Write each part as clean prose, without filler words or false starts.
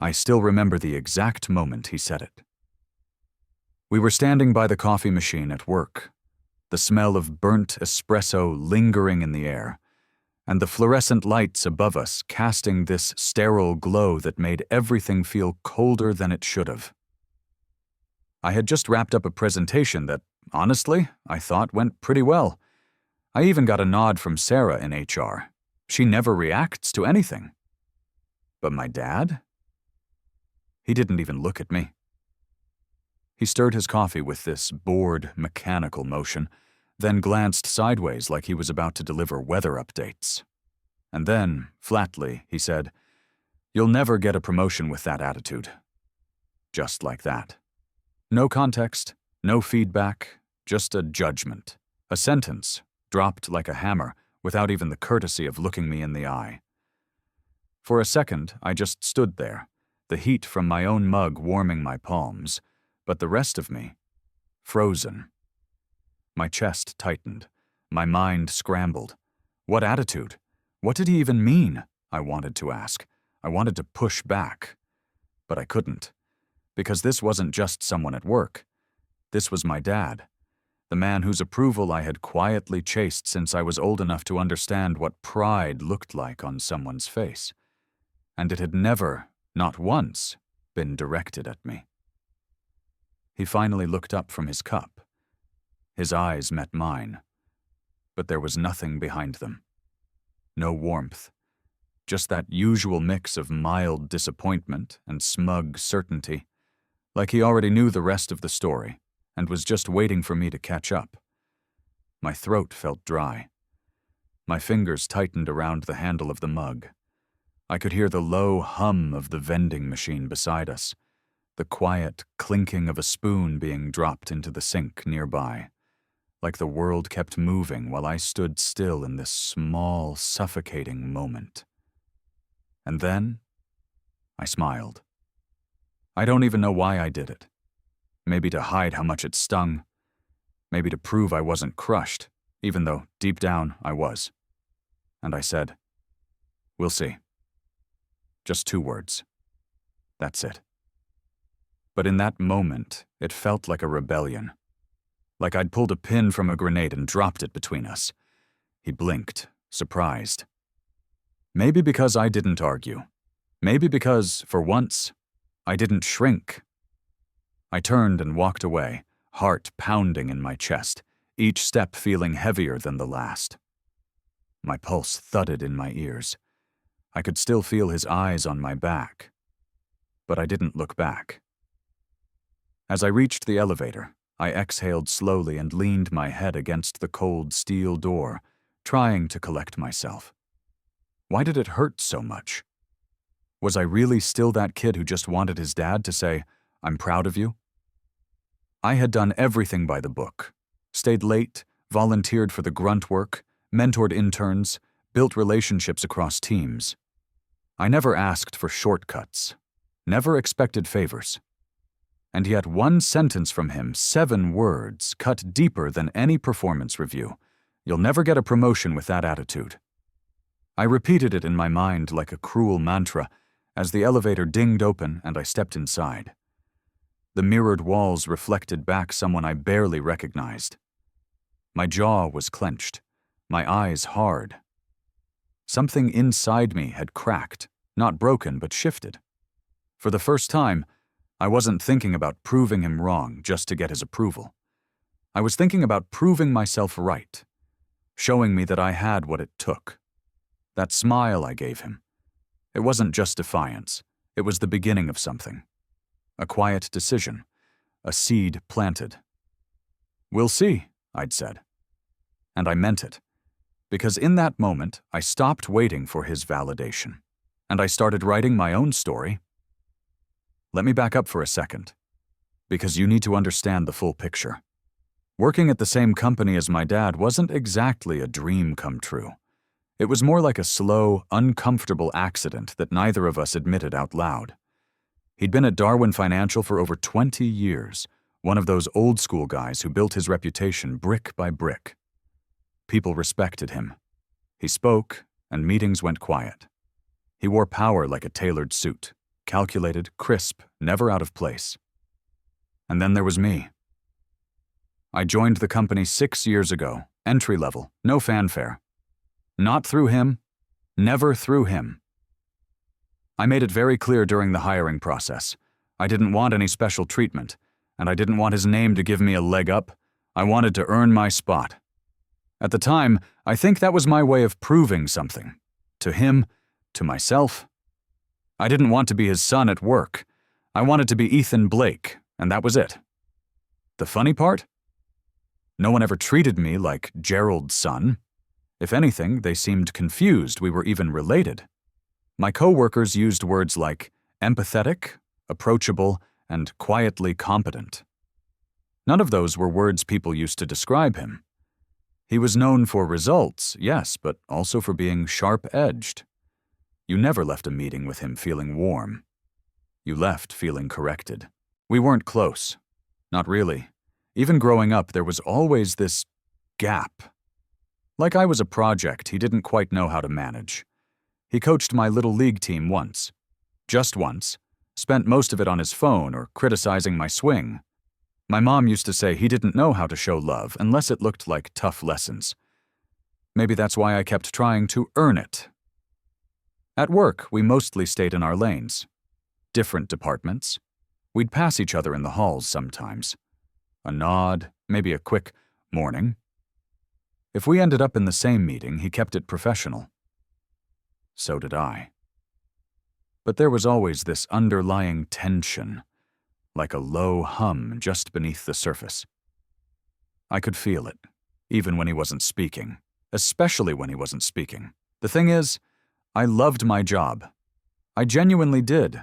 I still remember the exact moment he said it. We were standing by the coffee machine at work, the smell of burnt espresso lingering in the air, and the fluorescent lights above us casting this sterile glow that made everything feel colder than it should have. I had just wrapped up a presentation that, honestly, I thought went pretty well. I even got a nod from Sarah in HR. She never reacts to anything. But my dad? He didn't even look at me. He stirred his coffee with this bored, mechanical motion, then glanced sideways like he was about to deliver weather updates. And then, flatly, he said, "You'll never get a promotion with that attitude." Just like that. No context, no feedback, just a judgment, a sentence, dropped like a hammer without even the courtesy of looking me in the eye. For a second, I just stood there, the heat from my own mug warming my palms, but the rest of me, frozen. My chest tightened, my mind scrambled. What attitude? What did he even mean? I wanted to ask. I wanted to push back. But I couldn't, because this wasn't just someone at work. This was my dad, the man whose approval I had quietly chased since I was old enough to understand what pride looked like on someone's face. And it had never, not once, been directed at me. He finally looked up from his cup. His eyes met mine, but there was nothing behind them. No warmth, just that usual mix of mild disappointment and smug certainty, like he already knew the rest of the story and was just waiting for me to catch up. My throat felt dry. My fingers tightened around the handle of the mug. I could hear the low hum of the vending machine beside us, the quiet clinking of a spoon being dropped into the sink nearby, like the world kept moving while I stood still in this small, suffocating moment. And then, I smiled. I don't even know why I did it. Maybe to hide how much it stung. Maybe to prove I wasn't crushed, even though deep down I was. And I said, "We'll see." Just 2 words. That's it. But in that moment, it felt like a rebellion. Like I'd pulled a pin from a grenade and dropped it between us. He blinked, surprised. Maybe because I didn't argue. Maybe because, for once, I didn't shrink. I turned and walked away, heart pounding in my chest, each step feeling heavier than the last. My pulse thudded in my ears. I could still feel his eyes on my back. But I didn't look back. As I reached the elevator, I exhaled slowly and leaned my head against the cold steel door, trying to collect myself. Why did it hurt so much? Was I really still that kid who just wanted his dad to say, "I'm proud of you"? I had done everything by the book, stayed late, volunteered for the grunt work, mentored interns, built relationships across teams. I never asked for shortcuts, never expected favors. And yet 1 sentence from him, 7 words, cut deeper than any performance review. "You'll never get a promotion with that attitude." I repeated it in my mind like a cruel mantra as the elevator dinged open and I stepped inside. The mirrored walls reflected back someone I barely recognized. My jaw was clenched, my eyes hard. Something inside me had cracked, not broken but shifted. For the first time, I wasn't thinking about proving him wrong just to get his approval. I was thinking about proving myself right, showing me that I had what it took. That smile I gave him, it wasn't just defiance, it was the beginning of something. A quiet decision, a seed planted. "We'll see," I'd said. And I meant it, because in that moment, I stopped waiting for his validation, and I started writing my own story. Let me back up for a second, because you need to understand the full picture. Working at the same company as my dad wasn't exactly a dream come true. It was more like a slow, uncomfortable accident that neither of us admitted out loud. He'd been at Darwin Financial for over 20 years, one of those old-school guys who built his reputation brick by brick. People respected him. He spoke, and meetings went quiet. He wore power like a tailored suit, calculated, crisp, never out of place. And then there was me. I joined the company 6 years ago, entry level, no fanfare. Not through him, never through him. I made it very clear during the hiring process. I didn't want any special treatment, and I didn't want his name to give me a leg up. I wanted to earn my spot. At the time, I think that was my way of proving something. To him, to myself. I didn't want to be his son at work. I wanted to be Ethan Blake, and that was it. The funny part? No one ever treated me like Gerald's son. If anything, they seemed confused we were even related. My co-workers used words like empathetic, approachable, and quietly competent. None of those were words people used to describe him. He was known for results, yes, but also for being sharp-edged. You never left a meeting with him feeling warm. You left feeling corrected. We weren't close. Not really. Even growing up, there was always this gap. Like I was a project he didn't quite know how to manage. He coached my little league team once. Just once. Spent most of it on his phone or criticizing my swing. My mom used to say he didn't know how to show love unless it looked like tough lessons. Maybe that's why I kept trying to earn it. At work, we mostly stayed in our lanes. Different departments. We'd pass each other in the halls sometimes. A nod, maybe a quick morning. If we ended up in the same meeting, he kept it professional. So did I. But there was always this underlying tension, like a low hum just beneath the surface. I could feel it, even when he wasn't speaking, especially when he wasn't speaking. The thing is, I loved my job. I genuinely did.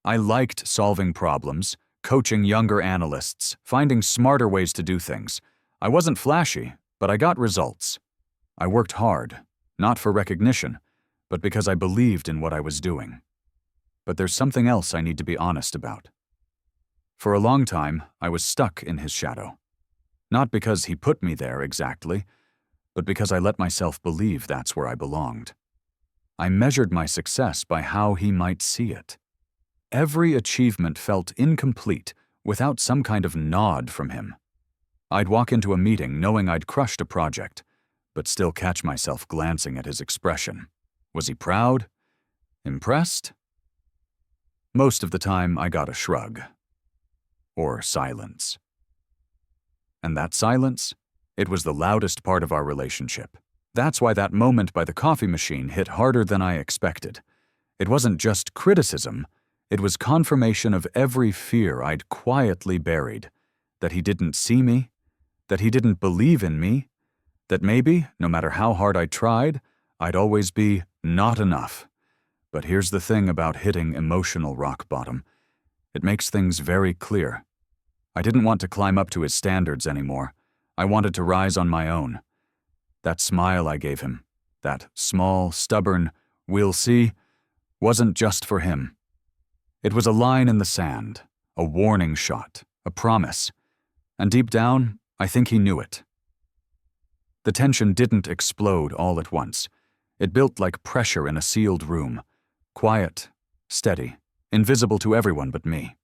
I liked solving problems, coaching younger analysts, finding smarter ways to do things. I wasn't flashy, but I got results. I worked hard, not for recognition, but because I believed in what I was doing. But there's something else I need to be honest about. For a long time, I was stuck in his shadow. Not because he put me there exactly, but because I let myself believe that's where I belonged. I measured my success by how he might see it. Every achievement felt incomplete without some kind of nod from him. I'd walk into a meeting knowing I'd crushed a project, but still catch myself glancing at his expression. Was he proud? Impressed? Most of the time, I got a shrug. Or silence. And that silence? It was the loudest part of our relationship. That's why that moment by the coffee machine hit harder than I expected. It wasn't just criticism. It was confirmation of every fear I'd quietly buried. That he didn't see me, that he didn't believe in me, that maybe, no matter how hard I tried, I'd always be not enough. But here's the thing about hitting emotional rock bottom. It makes things very clear. I didn't want to climb up to his standards anymore. I wanted to rise on my own. That smile I gave him, that small, stubborn, "we'll see," wasn't just for him. It was a line in the sand, a warning shot, a promise. And deep down, I think he knew it. The tension didn't explode all at once. It built like pressure in a sealed room. Quiet, steady, invisible to everyone but me.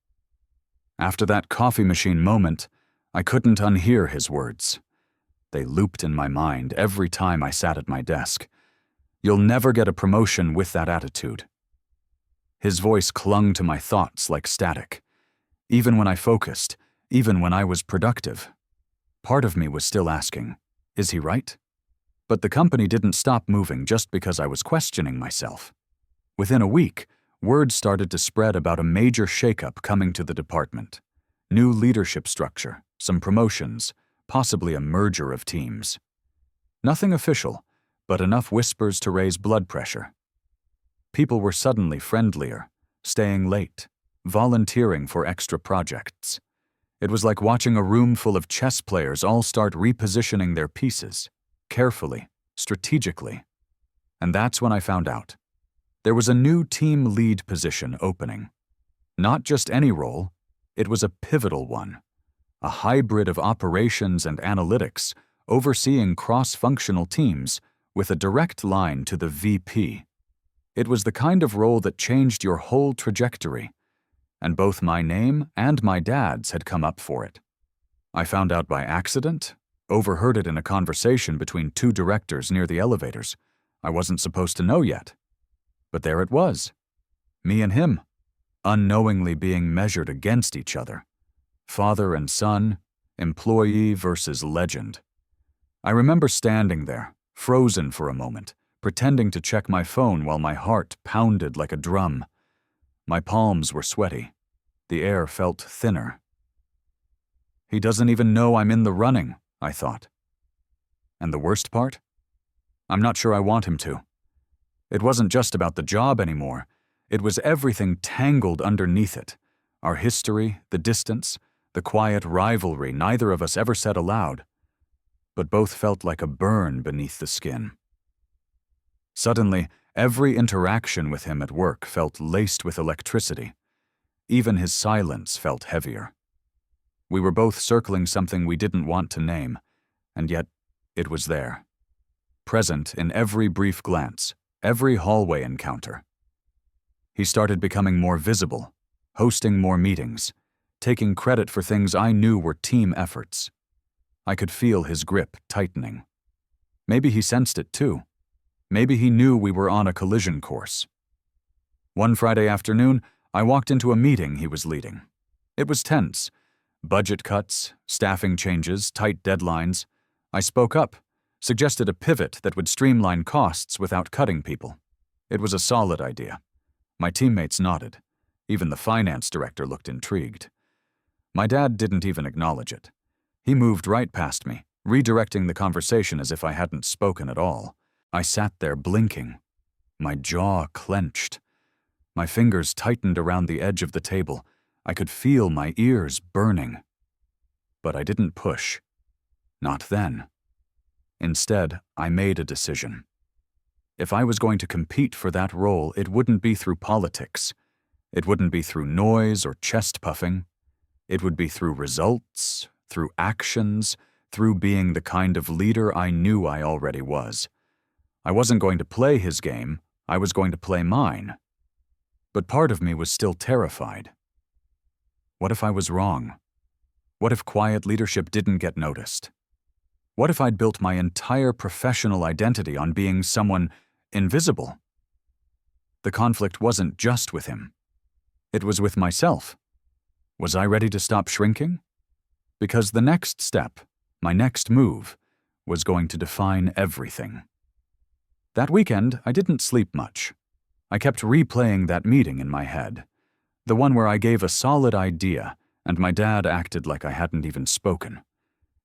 After that coffee machine moment, I couldn't unhear his words. They looped in my mind every time I sat at my desk. You'll never get a promotion with that attitude. His voice clung to my thoughts like static. Even when I focused, even when I was productive. Part of me was still asking, is he right? But the company didn't stop moving just because I was questioning myself. Within a week, word started to spread about a major shakeup coming to the department. New leadership structure, some promotions, possibly a merger of teams. Nothing official, but enough whispers to raise blood pressure. People were suddenly friendlier, staying late, volunteering for extra projects. It was like watching a room full of chess players all start repositioning their pieces, carefully, strategically. And that's when I found out. There was a new team lead position opening. Not just any role, it was a pivotal one. A hybrid of operations and analytics, overseeing cross-functional teams with a direct line to the VP. It was the kind of role that changed your whole trajectory, and both my name and my dad's had come up for it. I found out by accident, overheard it in a conversation between two directors near the elevators. I wasn't supposed to know yet. But there it was. Me and him, unknowingly being measured against each other. Father and son, employee versus legend. I remember standing there, frozen for a moment, pretending to check my phone while my heart pounded like a drum. My palms were sweaty. The air felt thinner. He doesn't even know I'm in the running, I thought. And the worst part? I'm not sure I want him to. It wasn't just about the job anymore. It was everything tangled underneath it. Our history, the distance, the quiet rivalry neither of us ever said aloud, but both felt like a burn beneath the skin. Suddenly, every interaction with him at work felt laced with electricity. Even his silence felt heavier. We were both circling something we didn't want to name, and yet it was there. Present in every brief glance, every hallway encounter. He started becoming more visible, hosting more meetings, taking credit for things I knew were team efforts. I could feel his grip tightening. Maybe he sensed it too. Maybe he knew we were on a collision course. One Friday afternoon, I walked into a meeting he was leading. It was tense. Budget cuts, staffing changes, tight deadlines. I spoke up, suggested a pivot that would streamline costs without cutting people. It was a solid idea. My teammates nodded. Even the finance director looked intrigued. My dad didn't even acknowledge it. He moved right past me, redirecting the conversation as if I hadn't spoken at all. I sat there blinking. My jaw clenched. My fingers tightened around the edge of the table. I could feel my ears burning. But I didn't push. Not then. Instead, I made a decision. If I was going to compete for that role, it wouldn't be through politics. It wouldn't be through noise or chest puffing. It would be through results, through actions, through being the kind of leader I knew I already was. I wasn't going to play his game, I was going to play mine. But part of me was still terrified. What if I was wrong? What if quiet leadership didn't get noticed? What if I'd built my entire professional identity on being someone invisible? The conflict wasn't just with him. It was with myself. Was I ready to stop shrinking? Because the next step, my next move, was going to define everything. That weekend, I didn't sleep much. I kept replaying that meeting in my head, the one where I gave a solid idea and my dad acted like I hadn't even spoken.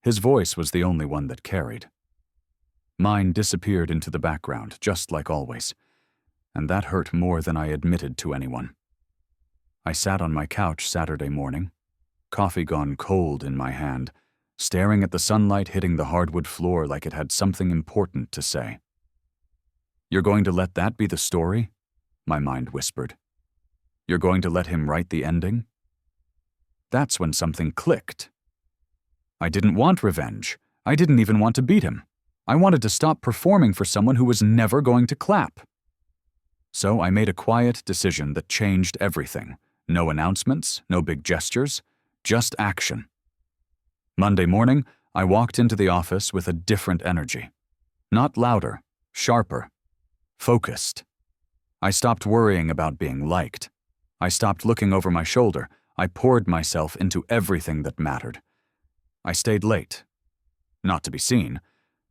His voice was the only one that carried. Mine disappeared into the background, just like always, and that hurt more than I admitted to anyone. I sat on my couch Saturday morning, coffee gone cold in my hand, staring at the sunlight hitting the hardwood floor like it had something important to say. "You're going to let that be the story?" my mind whispered. "You're going to let him write the ending?" That's when something clicked. I didn't want revenge. I didn't even want to beat him. I wanted to stop performing for someone who was never going to clap. So I made a quiet decision that changed everything. No announcements, no big gestures, just action. Monday morning, I walked into the office with a different energy. Not louder, sharper, focused. I stopped worrying about being liked. I stopped looking over my shoulder. I poured myself into everything that mattered. I stayed late. Not to be seen,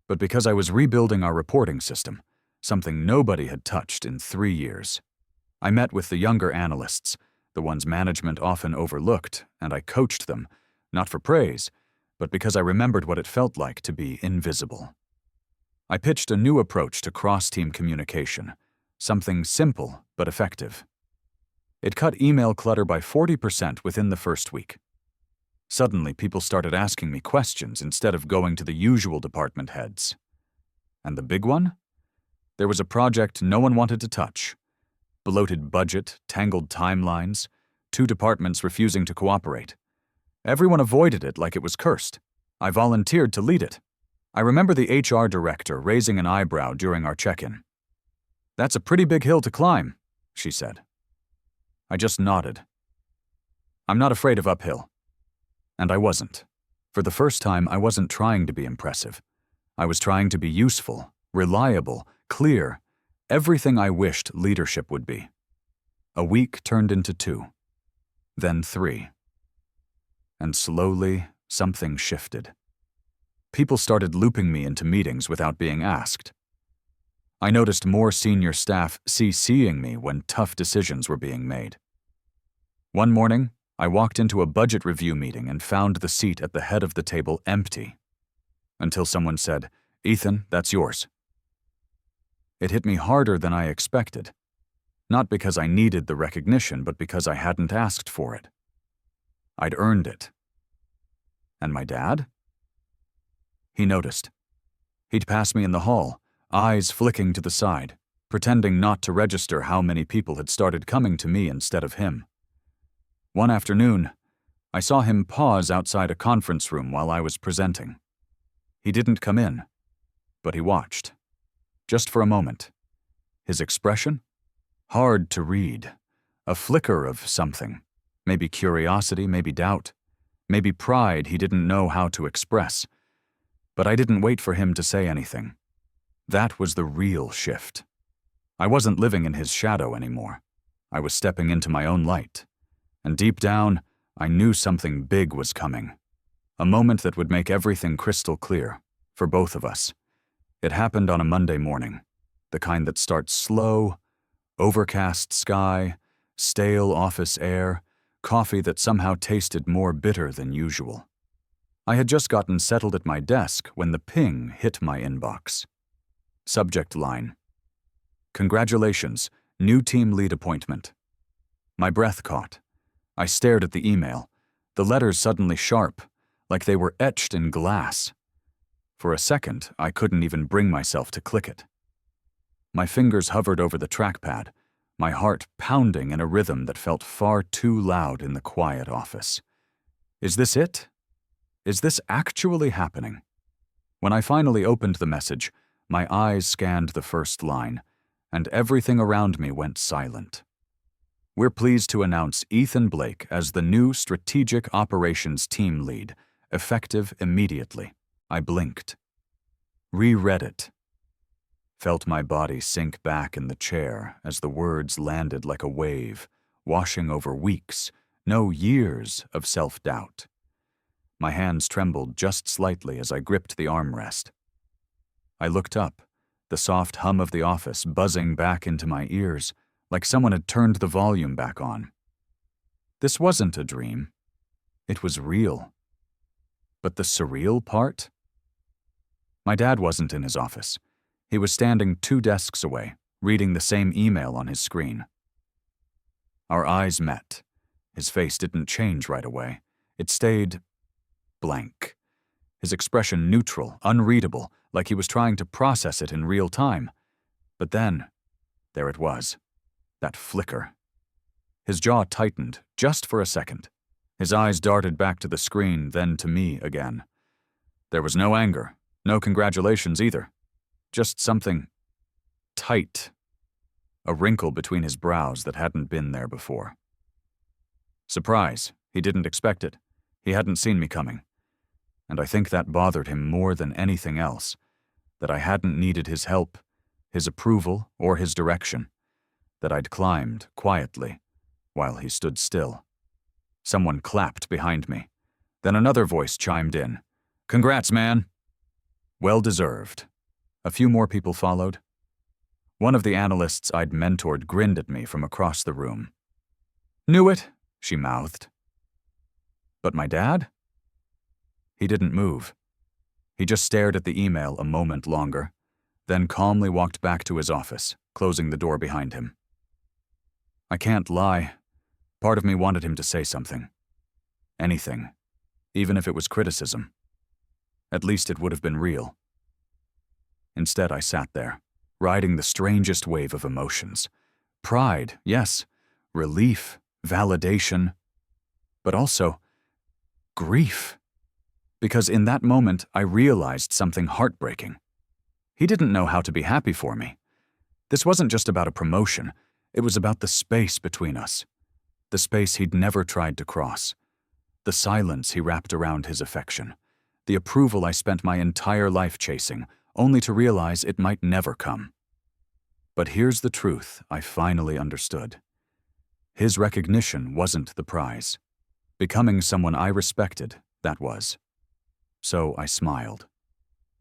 but because I was rebuilding our reporting system, something nobody had touched in 3 years. I met with the younger analysts, the ones management often overlooked, and I coached them, not for praise, but because I remembered what it felt like to be invisible. I pitched a new approach to cross-team communication, something simple but effective. It cut email clutter by 40% within the first week. Suddenly, people started asking me questions instead of going to the usual department heads. And the big one? There was a project no one wanted to touch. Bloated budget, tangled timelines, 2 departments refusing to cooperate. Everyone avoided it like it was cursed. I volunteered to lead it. I remember the HR director raising an eyebrow during our check-in. "That's a pretty big hill to climb," she said. I just nodded. "I'm not afraid of uphill." And I wasn't. For the first time, I wasn't trying to be impressive. I was trying to be useful, reliable, clear, everything I wished leadership would be. A week turned into 2, then 3. And slowly, something shifted. People started looping me into meetings without being asked. I noticed more senior staff CCing me when tough decisions were being made. One morning, I walked into a budget review meeting and found the seat at the head of the table empty. Until someone said, "Ethan, that's yours." It hit me harder than I expected. Not because I needed the recognition, but because I hadn't asked for it. I'd earned it. And my dad? He noticed. He'd pass me in the hall, eyes flicking to the side, pretending not to register how many people had started coming to me instead of him. One afternoon, I saw him pause outside a conference room while I was presenting. He didn't come in, but he watched. Just for a moment. His expression? Hard to read. A flicker of something. Maybe curiosity, maybe doubt. Maybe pride he didn't know how to express. But I didn't wait for him to say anything. That was the real shift. I wasn't living in his shadow anymore. I was stepping into my own light. And deep down, I knew something big was coming. A moment that would make everything crystal clear, for both of us. It happened on a Monday morning, the kind that starts slow, overcast sky, stale office air, coffee that somehow tasted more bitter than usual. I had just gotten settled at my desk when the ping hit my inbox. Subject line: "Congratulations, new team lead appointment." My breath caught. I stared at the email, the letters suddenly sharp, like they were etched in glass. For a second, I couldn't even bring myself to click it. My fingers hovered over the trackpad, my heart pounding in a rhythm that felt far too loud in the quiet office. Is this it? Is this actually happening? When I finally opened the message, my eyes scanned the first line, and everything around me went silent. "We're pleased to announce Ethan Blake as the new Strategic Operations Team Lead, effective immediately." I blinked. Reread it. Felt my body sink back in the chair as the words landed like a wave, washing over weeks, no years of self-doubt. My hands trembled just slightly as I gripped the armrest. I looked up, the soft hum of the office buzzing back into my ears, like someone had turned the volume back on. This wasn't a dream. It was real. But the surreal part? My dad wasn't in his office. He was standing 2 desks away, reading the same email on his screen. Our eyes met. His face didn't change right away. It stayed blank. His expression neutral, unreadable, like he was trying to process it in real time. But then, there it was. That flicker. His jaw tightened, just for a second. His eyes darted back to the screen, then to me again. There was no anger, no congratulations either. Just something tight. A wrinkle between his brows that hadn't been there before. Surprise. He didn't expect it. He hadn't seen me coming. And I think that bothered him more than anything else, that I hadn't needed his help, his approval, or his direction. That I'd climbed, quietly, while he stood still. Someone clapped behind me. Then another voice chimed in. "Congrats, man!" Well deserved. A few more people followed. One of the analysts I'd mentored grinned at me from across the room. "Knew it," she mouthed. But my dad? He didn't move. He just stared at the email a moment longer, then calmly walked back to his office, closing the door behind him. I can't lie. Part of me wanted him to say something. Anything. Even if it was criticism. At least it would have been real. Instead, I sat there, riding the strangest wave of emotions. Pride, yes. Relief, validation. But also, grief. Because in that moment, I realized something heartbreaking. He didn't know how to be happy for me. This wasn't just about a promotion. It was about the space between us. The space he'd never tried to cross. The silence he wrapped around his affection. The approval I spent my entire life chasing, only to realize it might never come. But here's the truth I finally understood. His recognition wasn't the prize. Becoming someone I respected, that was. So I smiled.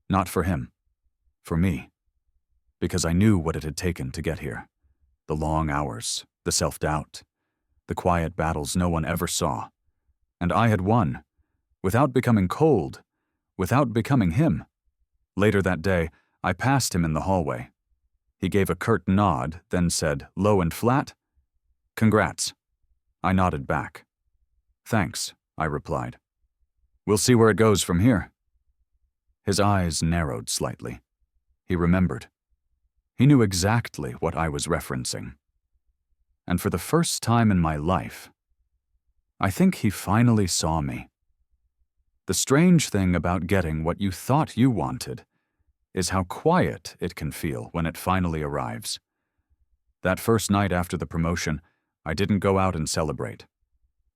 Not for him. For me. Because I knew what it had taken to get here. The long hours, the self-doubt, the quiet battles no one ever saw. And I had won, without becoming cold, without becoming him. Later that day, I passed him in the hallway. He gave a curt nod, then said, low and flat, "Congrats." I nodded back. "Thanks," I replied. "We'll see where it goes from here." His eyes narrowed slightly. He remembered. He knew exactly what I was referencing. And for the first time in my life, I think he finally saw me. The strange thing about getting what you thought you wanted is how quiet it can feel when it finally arrives. That first night after the promotion, I didn't go out and celebrate.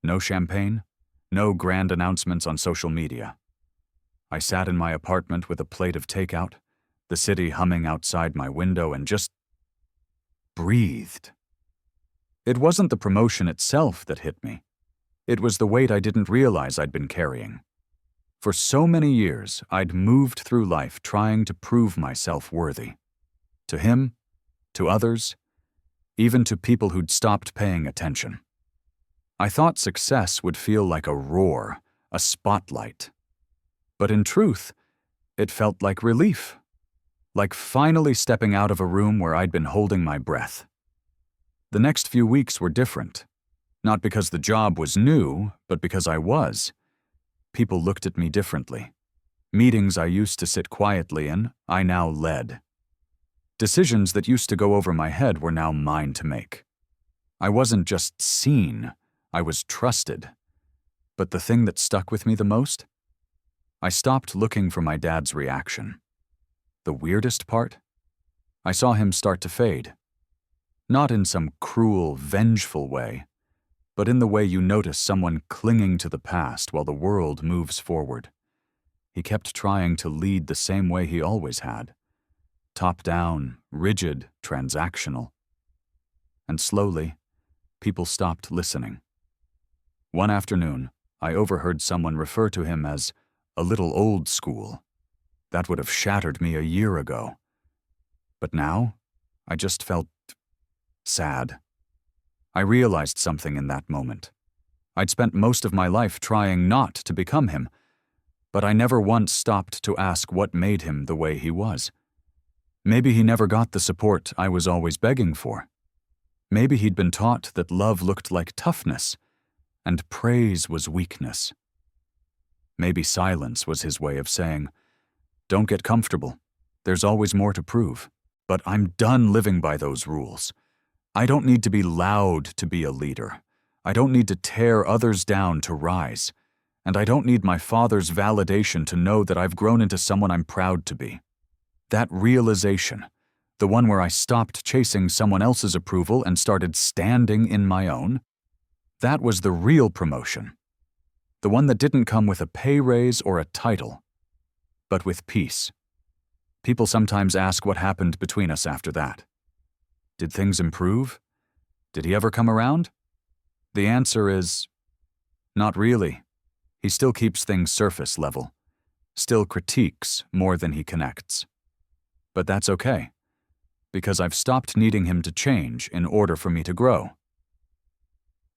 No champagne, no grand announcements on social media. I sat in my apartment with a plate of takeout, the city humming outside my window, and just breathed. It wasn't the promotion itself that hit me. It was the weight I didn't realize I'd been carrying. For so many years, I'd moved through life trying to prove myself worthy. To him, to others, even to people who'd stopped paying attention. I thought success would feel like a roar, a spotlight. But in truth, it felt like relief. Like finally stepping out of a room where I'd been holding my breath. The next few weeks were different. Not because the job was new, but because I was. People looked at me differently. Meetings I used to sit quietly in, I now led. Decisions that used to go over my head were now mine to make. I wasn't just seen, I was trusted. But the thing that stuck with me the most? I stopped looking for my dad's reaction. The weirdest part? I saw him start to fade. Not in some cruel, vengeful way, but in the way you notice someone clinging to the past while the world moves forward. He kept trying to lead the same way he always had. Top-down, rigid, transactional. And slowly, people stopped listening. One afternoon, I overheard someone refer to him as a little old school. That would have shattered me a year ago. But now, I just felt sad. I realized something in that moment. I'd spent most of my life trying not to become him, but I never once stopped to ask what made him the way he was. Maybe he never got the support I was always begging for. Maybe he'd been taught that love looked like toughness, and praise was weakness. Maybe silence was his way of saying, "Don't get comfortable. There's always more to prove. But I'm done living by those rules. I don't need to be loud to be a leader. I don't need to tear others down to rise. And I don't need my father's validation to know that I've grown into someone I'm proud to be." That realization, the one where I stopped chasing someone else's approval and started standing in my own, that was the real promotion. The one that didn't come with a pay raise or a title, but with peace. People sometimes ask what happened between us after that. Did things improve? Did he ever come around? The answer is, not really. He still keeps things surface level, still critiques more than he connects. But that's okay, because I've stopped needing him to change in order for me to grow.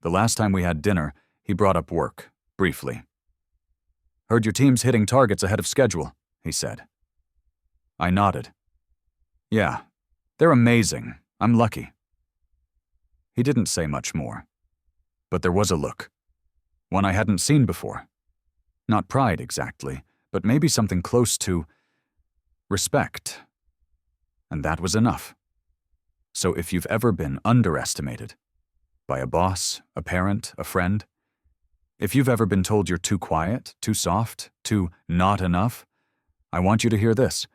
The last time we had dinner, he brought up work, briefly. "Heard your team's hitting targets ahead of schedule," he said. I nodded. "Yeah, they're amazing. I'm lucky." He didn't say much more, but there was a look. One I hadn't seen before. Not pride exactly, but maybe something close to respect. And that was enough. So if you've ever been underestimated, by a boss, a parent, a friend, if you've ever been told you're too quiet, too soft, too not enough, I want you to hear this.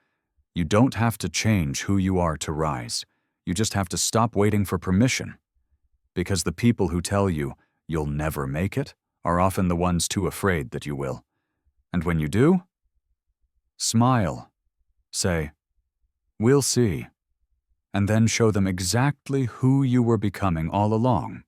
You don't have to change who you are to rise. You just have to stop waiting for permission, because the people who tell you you'll never make it are often the ones too afraid that you will. And when you do, smile, say, "We'll see," and then show them exactly who you were becoming all along.